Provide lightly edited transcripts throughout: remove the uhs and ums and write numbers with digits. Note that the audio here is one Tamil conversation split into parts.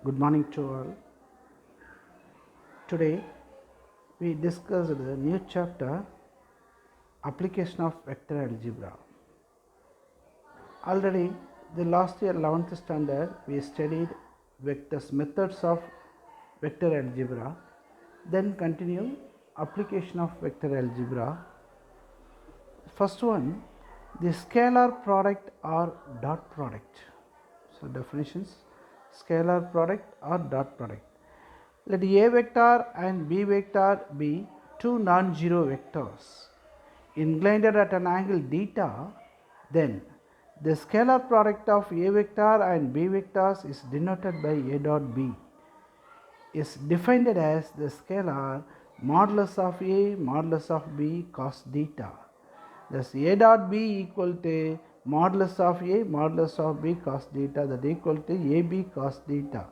Good morning to all. Today we discussed the new chapter application of vector algebra. Already the last year 11th standard we studied vectors methods of vector algebra, then continue application of vector algebra. First one, the scalar product or dot product. So definitions: scalar product or dot product. Let A vector and B vector be two non-zero vectors inclined at an angle theta, then the scalar product of A vector and B vectors is denoted by A dot B, is defined as the scalar modulus of A modulus of B cos theta. Thus A dot B equal to modulus of A modulus of B cos theta, that equal to AB cos theta.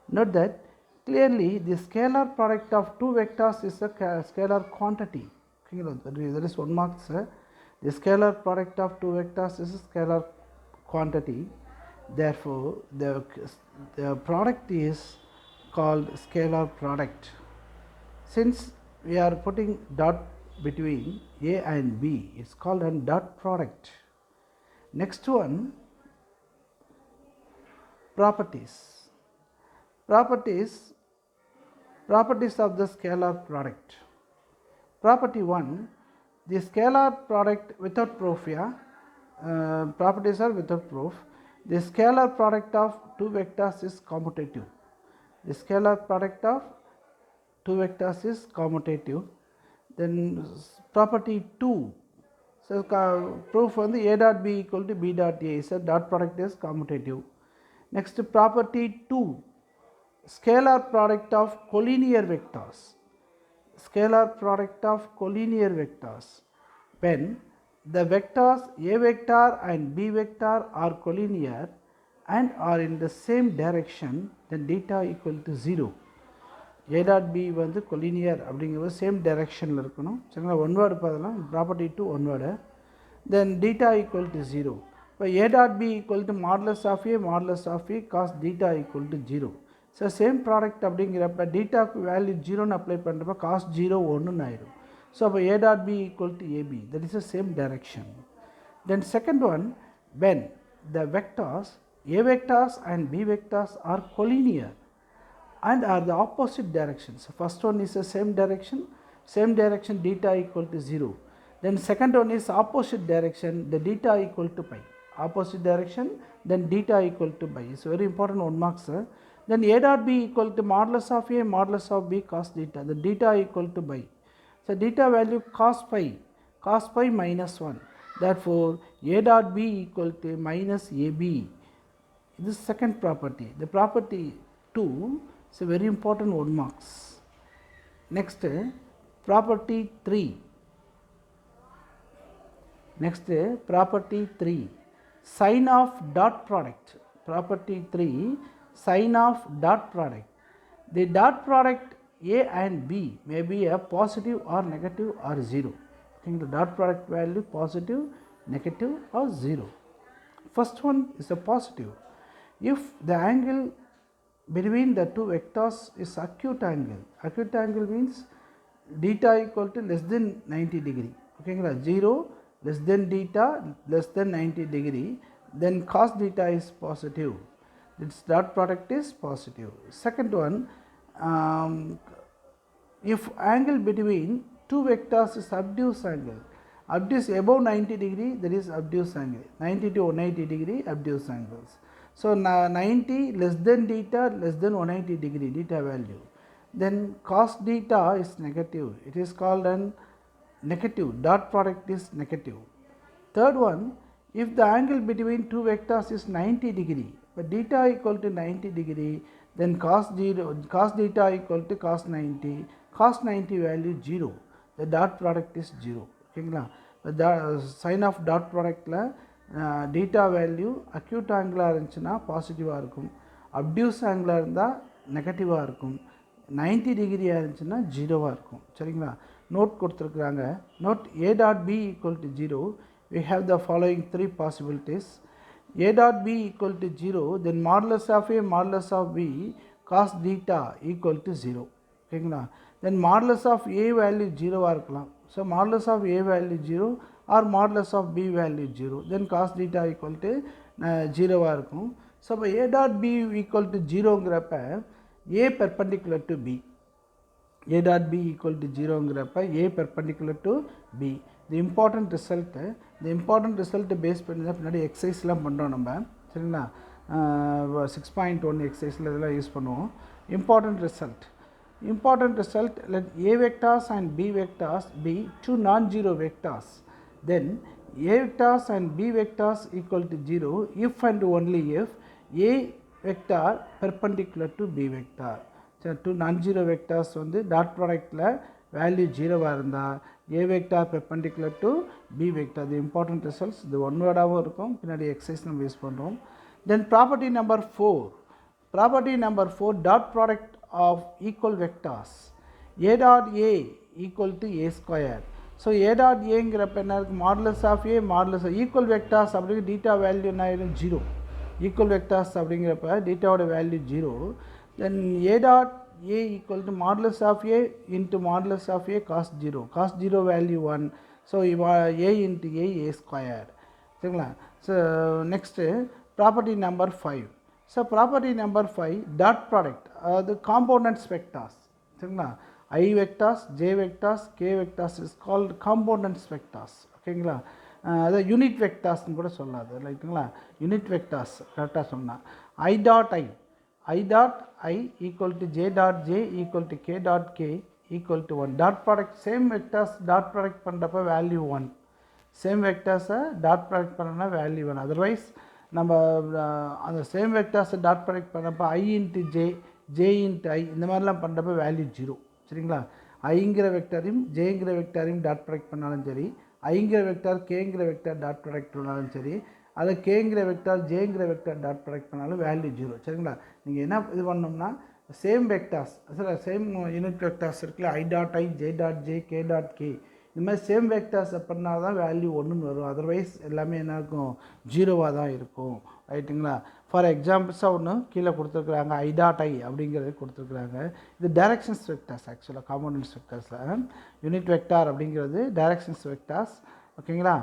Note that clearly the scalar product of two vectors is a scalar quantity. That is 1 mark, sir. The scalar product of two vectors is a scalar quantity. Therefore, the product is called scalar product. Since we are putting dot between A and B, it's called a dot product. Next one, properties. Properties of the scalar product. Property 1, the scalar product without proof. Properties are without proof. The scalar product of two vectors is commutative. The scalar product of two vectors is commutative. Then property 2, so proof on the A dot B equal to B dot A, so dot product is commutative. Next, property 2, scalar product of collinear vectors. Scalar product of collinear vectors. When the vectors A vector and B vector are collinear and are in the same direction, then theta equal to 0. A dot B வந்து collinear அப்படிங்கிறது சேம் டைரக்ஷனில் இருக்கணும். சரிங்களா, ஒன் வேர்டு பார்த்தலாம். Property 2 one word. Then theta equal to 0. இப்போ A dot B equal to modulus of A modulus of A cos theta equal to 0. So same product அப்படிங்கிறப்ப டீட்டாக்கு வேல்யூ 0ன்னு அப்ளை பண்ணுறப்ப காஸ் 0 1ன்னு ஆயிடும். ஸோ அப்போ A dot B equal to AB, that is the same direction. Then second one, when the vectors A vectors and B vectors are collinear and are the opposite directions. First one is the same direction theta equal to 0. Then second one is opposite direction, the theta equal to pi. Opposite direction, then theta equal to pi. It's very important 1 mark, sir. Then A dot B equal to modulus of A modulus of B cos theta, the theta equal to pi. So theta value cos pi minus 1. Therefore A dot B equal to minus AB. This is second property. The property 2 is a very important 1 marks. Next, property 3. Next, property 3, sign of dot product. Property 3, sign of dot product. The dot product A and B may be a positive or negative or 0. I think the dot product value positive, negative or 0. First one is a positive. If the angle between the two vectors is acute angle means theta equal to less than 90 degree. Okay, 0 less than theta less than 90 degree, then cos theta is positive. Its dot product is positive. Second one, if angle between two vectors is obtuse angle, obtuse above 90 degree, that is obtuse angle, 90 to 180 degree obtuse angles. So 90 less than theta less than 180 degree theta value, then cos theta is negative, it is called an negative, dot product is negative. Third one, if the angle between two vectors is 90 degree, but theta equal to 90 degree, then cos theta equal to cos 90 value 0, the dot product is 0. Okay, the sign of dot product la theta value acute angle இருந்துச்சுன்னா பாசிட்டிவாக இருக்கும், அப்டியூஸ் ஆங்கிளாக இருந்தால் நெகட்டிவாக இருக்கும், 90 டிகிரியாக இருந்துச்சுன்னா ஜீரோவாக இருக்கும். சரிங்களா, நோட் கொடுத்துருக்குறாங்க. Note A dot B equal to 0, we have the following 3 possibilities. A dot B equal to 0, then modulus of A modulus of B cos theta equal to 0. ஓகேங்களா. then modulus of A value 0 இருக்கலாம். so modulus of A value 0 or modulus of B value 0, then cos theta equal to 0 இருக்கும். so இப்போ A dot B equal to 0ங்கிறப்ப A perpendicular to B, A dot B equal to 0ங்கிறப்ப A perpendicular to B. the important result base பண்ணி தான் பின்னாடி எக்ஸசைஸ்லாம் பண்ணுறோம் நம்ம, சரிங்களா. 6.1 எக்ஸசைஸில் இதெல்லாம் யூஸ் பண்ணுவோம். Important result let A vectors and B vectors be two non-zero vectors, then A vectors and B vectors equal to 0 if and only if A vector perpendicular to B vector. சரி, டூ non-zero vectors வந்து டாட் ப்ராடக்டில் வேல்யூ 0வாக இருந்தால் A vector perpendicular to B vector. the important results இது ஒன் வேர்டாகவும் இருக்கும், பின்னாடி எக்ஸசைஸ் நம்ம யூஸ் பண்ணுறோம். then property number 4 dot product of equal vectors A dot A equal to A square. so A dot Aங்கிறப்ப என்ன இருக்குது, modulus of A modulus of equal vectors அப்படிங்கிற டீட்டா வேல்யூ என்ன ஆயிடும் 0. equal vectors அப்படிங்கிறப்ப டீட்டாவோட value 0. then A dot A equal to modulus of A into modulus of A cos 0. cos 0 value 1. so A into A square. சரிங்களா. so next property number 5. so property number 5 dot product the components vectors. சரிங்களா. I vectors, J vectors, K vectors is called components vectors. ஓகேங்களா. அது யூனிட் வெக்டார்ஸ்னு கூட சொல்லாது, ரைட்டுங்களா. யூனிட் வெக்டார்ஸ் கரெக்டாக சொன்னால் I dot I equal to J dot J equal to K dot K equal to 1. dot product same vectors dot product பண்ணுறப்ப வேல்யூ 1, சேம் வெக்டர்ஸை டாட் ப்ராடக்ட் பண்ணனா வேல்யூ 1. அதர்வைஸ் நம்ம அந்த சேம் வெக்டர்ஸை டாட் ப்ராடக்ட் பண்ணப்போ I into J, J into I இந்த மாதிரிலாம் பண்ணுறப்ப வேல்யூ 0. சரிங்களா. ஐங்கிற வெக்டரையும் ஜேங்கிற வெக்டரையும் டாட் ப்ராடக்ட் பண்ணாலும் சரி, ஐங்கிற வெக்டார் கேங்கிற வெக்டார் டாட் ப்ராடக்ட் பண்ணாலும் சரி, அதை கேங்கிற வெக்டார் ஜேங்கிற வெக்டார் டாட் ப்ராடக்ட் பண்ணாலும் வேல்யூ 0. சரிங்களா. நீங்கள் என்ன இது பண்ணோம்னா same vectors, same unit vectors இருக்குல்ல, I dot I, J dot J, K dot K, இந்த மாதிரி சேம் வெக்டார்ஸை பண்ணால் தான் வேல்யூ 1ன்னு வரும். அதர்வைஸ் எல்லாமே என்ன இருக்கும், 0வாக தான் இருக்கும், ரைட்டுங்களா. ஃபார் எக்ஸாம்பிள்ஸாக ஒன்று கீழே கொடுத்துருக்குறாங்க, I dot I அப்படிங்கிறது கொடுத்துருக்குறாங்க. இது டைரக்ஷன்ஸ் வெக்டார்ஸ், ஆக்சுவலாக காம்பனன்ட்ஸ் வெக்டார்ஸில் யூனிட் வெக்டார் அப்படிங்கிறது டைரக்ஷன்ஸ் வெக்டார்ஸ். ஓகேங்களா.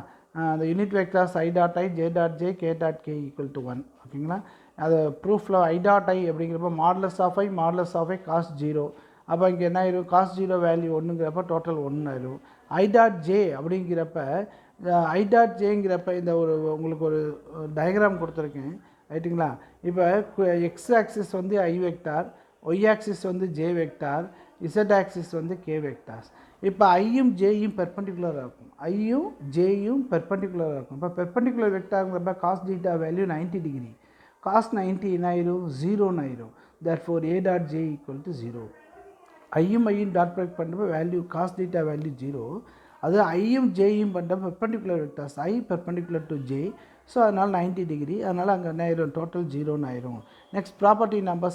அந்த unit vectors I dot I, J dot J, K dot K equal to 1. ஓகேங்களா. அது ப்ரூஃபில் I dot I அப்படிங்கிறப்ப modulus of I modulus of I cos 0. அப்போ இங்கே என்ன ஆயிரும், காஸ் 0 வேல்யூ 1ங்கிறப்ப டோட்டல் 1 ஆயிரும். I dot J அப்படிங்கிறப்ப I dot Jங்கிறப்ப இந்த ஒரு உங்களுக்கு ஒரு டயக்ராம் கொடுத்துருக்கேன், ரைட்டுங்களா. இப்போ எக்ஸ் ஆக்சிஸ் வந்து I வெக்டார், ஒய் ஆக்சிஸ் வந்து J வெக்டார், இசட் ஆக்சிஸ் வந்து K வெக்டார்ஸ். இப்போ ஐயும் ஜேயும் பெர்பெண்டிகுலராக இருக்கும், ஐயும் ஜேயும் பெர்பெண்டிகுலராக இருக்கும். இப்போ பெர்பெண்டிகுலர் வெக்டாருங்கிறப்ப cos theta value 90 degree, cos 90 என்ன ஆயிரும், 0ன்னு ஆயிரும். therefore A dot J equal to 0. ஐயும் டாட் ப்ராடக்ட் பண்ணுறப்ப வேல்யூ காஸ் தீட்டா வேல்யூ 0. அது ஐயும் ஜேயும் பண்ணுறப்ப perpendicular vectors I perpendicular to J, so அதனால் 90 டிகிரி, அதனால் அங்கே என்ன ஆயிரும், டோட்டல் 0ன்னு ஆயிரும். Next property number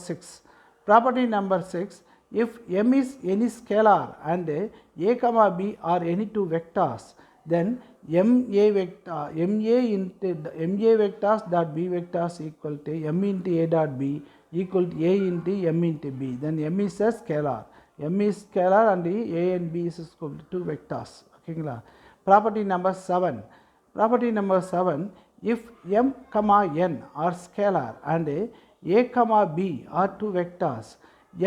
6. if M is any scalar and A comma B are any two vectors, then MA vectors dot B vectors equal to M into A dot B equal to A into M into B. Then M is a scalar. M is scalar and A and B is equal to two vectors. ஓகேங்களா. Property number 7. if M comma N are scalar and A comma B are two vectors,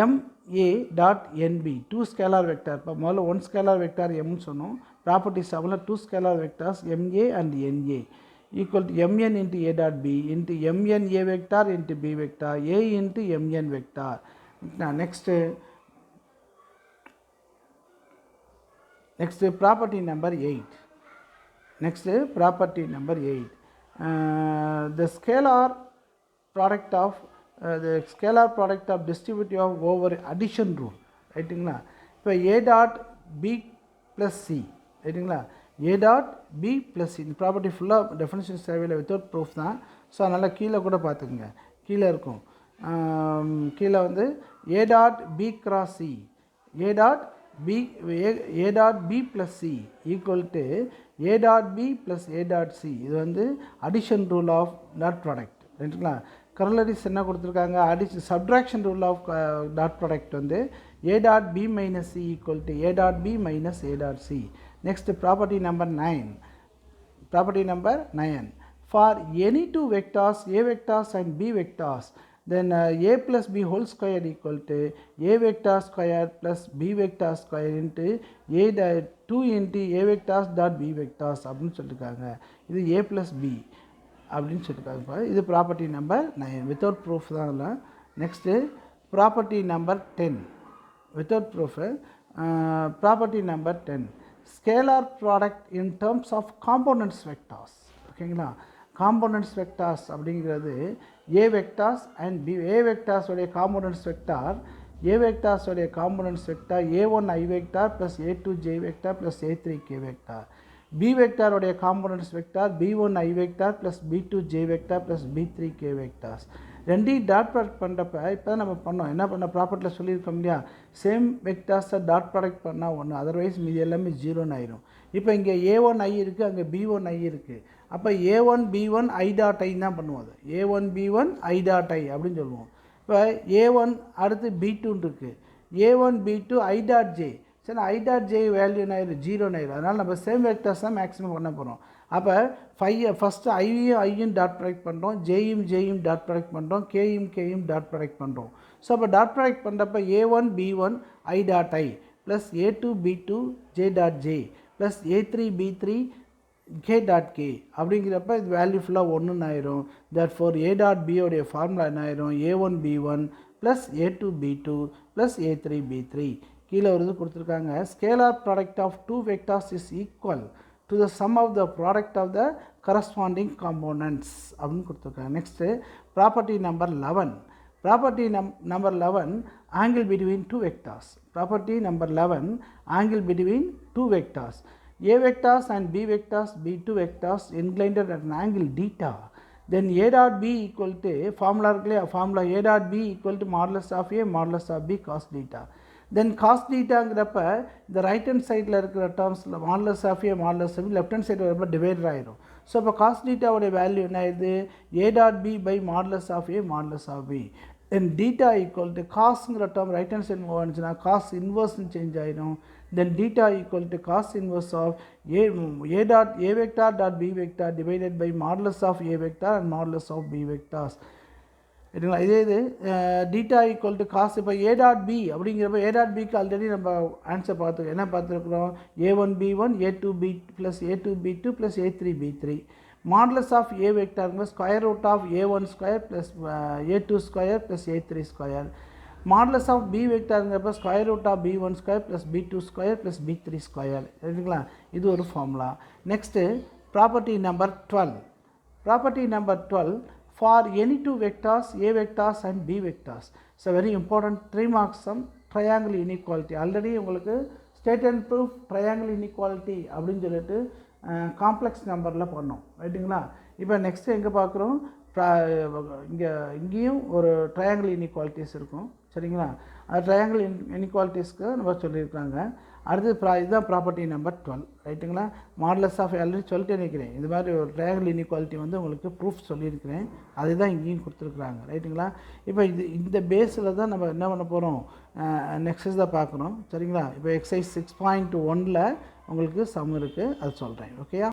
MA dot NB, two scalar vector. இப்போ முதல்ல ஒன் ஸ்கேலார் வெக்டார் எம்னு சொன்னோம். ப்ராப்பர்ட்டி 7ல் two scalar vectors MA and NA equal to MN into A dot B into MN A vector into B vector A into MN vector. Next property number 8. The scalar product of distributive over addition rule, ரைட்டுங்களா. இப்போ A dot B plus C, ரைட்டுங்களா. A dot B plus C இந்த ப்ராப்பர்ட்டி ஃபுல்லாக டெஃபினிஷன்ஸ் தேவையில்லை, வித்தவுட் ப்ரூஃப் தான். ஸோ அதனால் கீழே கூட பார்த்துக்குங்க, கீழே இருக்கும். கீழே வந்து A dot B cross C, A dot a dot b plus c equal to a dot b plus a dot c. இது வந்து addition rule of dot product ரைட்டுங்களா. கரலரிஸ் என்ன கொடுத்துருக்காங்க, subtraction rule of dot product வந்து a dot b minus c equal to a dot b minus a dot c. Next property number 9. Property number 9. For any two vectors a vectors and b vectors, then a plus b whole square equal to a vector square plus b vector square into a 2 into a vectors dot b vectors அப்படின்னு சொல்லியிருக்காங்க. இது a plus b அப்படின்னு சொல்லியிருக்காங்க. இது ப்ராப்பர்ட்டி நம்பர் 9 வித்தவுட் ப்ரூஃப் தான் இல்லை. Next property number 10 without proof. Property number 10 scalar product in terms of components vectors. ஓகேங்களா. காம்போனன்ட்ஸ் வெக்டார்ஸ் அப்படிங்கிறது A vectors and B. A வெக்டார்ஸோடைய காம்போனன்ட்ஸ் வெக்டார் உடைய components vector a1 i vector plus a2 j vector plus a3 k vector. B வெக்டாருடைய components vector b1 i vector plus b2 j vector plus b3 k vectors. ரெண்டையும் டாட் ப்ராடக்ட் பண்ணுறப்ப இப்போ தான் நம்ம பண்ணோம், என்ன பண்ண ப்ராப்பர்ட்டியில் சொல்லியிருக்கோம் இல்லையா, சேம் வெக்டார்ஸை டாட் ப்ராடக்ட் பண்ணால் ஒன்று, அதர்வைஸ் மீது எல்லாமே 0ன்னு ஆயிரும். இப்போ இங்கே a1 i இருக்குது, அங்கே b1 i இருக்குது. அப்போ a1 b1 i dot i தான் பண்ணுவோம். அது a1 b1 i dot i அப்படின்னு சொல்லுவோம். இப்போ a1 அடுத்து b2 இருக்குது, a1 b2 i dot j. சரி, i டாட் j வேல்யூ ஆயிரும் 0ன்னு ஆயிரும். அதனால் நம்ம சேம் வெக்டர்ஸ் தான் மேக்ஸிமம் பண்ண போகிறோம். அப்போ ஃபஸ்ட்டு ஐயும் டாட் ப்ராடக்ட் பண்ணுறோம், ஜேயும் டாட் ப்ராடக்ட் பண்ணுறோம், கேயும் டாட் ப்ராடக்ட் பண்ணுறோம். ஸோ அப்போ டாட் ப்ராடக்ட் பண்ணுறப்ப a1 b1 i dot i plus a2 b2 j dot j plus a3 b3 k dot k அப்படிங்கிறப்ப இது வேல்யூ ஃபுல்லாக 1ன்னு ஆயிரும். தேர்ஃபோர் a டாட் b உடைய ஃபார்முலா என்ன ஆயிரும், a1 b1 plus a2 b2 plus a3 b3. கீழே ஒரு இது கொடுத்துருக்காங்க, scalar product of two vectors is equal to the sum of the product of the corresponding components அப்படின்னு கொடுத்துருக்காங்க. Next property number 11. Property number 11 angle between two vectors. Property number 11 angle between two vectors. A vectors and B vectors, B2 vectors inclined at an angle theta. Then A dot B equal to formula A dot B equal to modulus of A modulus of B cos theta. Then cos thetaங்கிறப்ப இந்த ரைட் ஹேண்ட் சைடில் இருக்கிற டேர்ம்ஸில் modulus of A modulus of left hand சைடில் வரப்போ டிவைடர் ஆயிரும். ஸோ இப்போ காஸ் தீட்டாவுடைய வேல்யூ என்ன ஆயிடுது, A dot B by modulus of A modulus of B. Then theta equal to காசுங்கிற term right hand side move ஆனிச்சுன்னா காஸ் இன்வர்ஸ்னு சேஞ்ச் ஆயிடும். Then theta equal to cos inverse of a vector dot b vector divided by modulus of a vector and modulus of b vectors. சரிங்களா. இதே இது டீட்டா ஈக்குவல் டு காஸ். இப்போ ஏ டாட் பி அப்படிங்கிறப்ப ஏ டாட் பிக்கு ஆல்ரெடி நம்ம ஆன்சர் பார்த்துருக்கோம். என்ன பார்த்துருக்குறோம், a1 b1 a2 b plus a2 b2 plus a3 b3. Modulus of A வெக்டாருங்க square root of a1 square plus a2 square plus a3 square. Modulus of B வெக்டாருங்கிறப்ப square root of b1 square plus b2 square plus b3 square. சரிங்களா. இது ஒரு formula. Next property number 12. Property number 12 for any two vectors a vectors and b vectors. It's a very important 3 marks sum triangle inequality. Already உங்களுக்கு state and proof triangle inequality அப்படின்னு சொல்லிட்டு காம்ப்ளெக்ஸ் நம்பரில் பண்ணோம். ரைட்டுங்களா. இப்போ நெக்ஸ்ட்டு எங்கே பார்க்குறோம், இங்கேயும் ஒரு ட்ரையாங்கிள் இன்இக்வாலிட்டிஸ் இருக்கும். சரிங்களா. அது ட்ரையாங்கிள் இன்இக்வாலிட்டிஸ்க்கு நம்ம சொல்லியிருக்காங்க. அடுத்து இதுதான் ப்ராப்பர்ட்டி நம்பர் 12. ரைட்டுங்களா. மாடுலஸ் ஆஃப் ஆல்ரெடி சொல்லிட்டு நினைக்கிறேன். இது மாதிரி ஒரு ட்ரையாங்கிள் இன்இக்வாலிட்டி வந்து உங்களுக்கு ப்ரூஃப் சொல்லியிருக்கிறேன். அதுதான் இங்கேயும் கொடுத்துருக்குறாங்க. ரைட்டுங்களா. இப்போ இந்த பேஸில் தான் நம்ம என்ன பண்ண போகிறோம், நெக்ஸ்ட் தான் பார்க்குறோம். சரிங்களா. இப்போ எக்ஸசைஸ் 6.1ல் உங்களுக்கு சம் இருக்குது, அது சொல்கிறேன். ஓகேயா.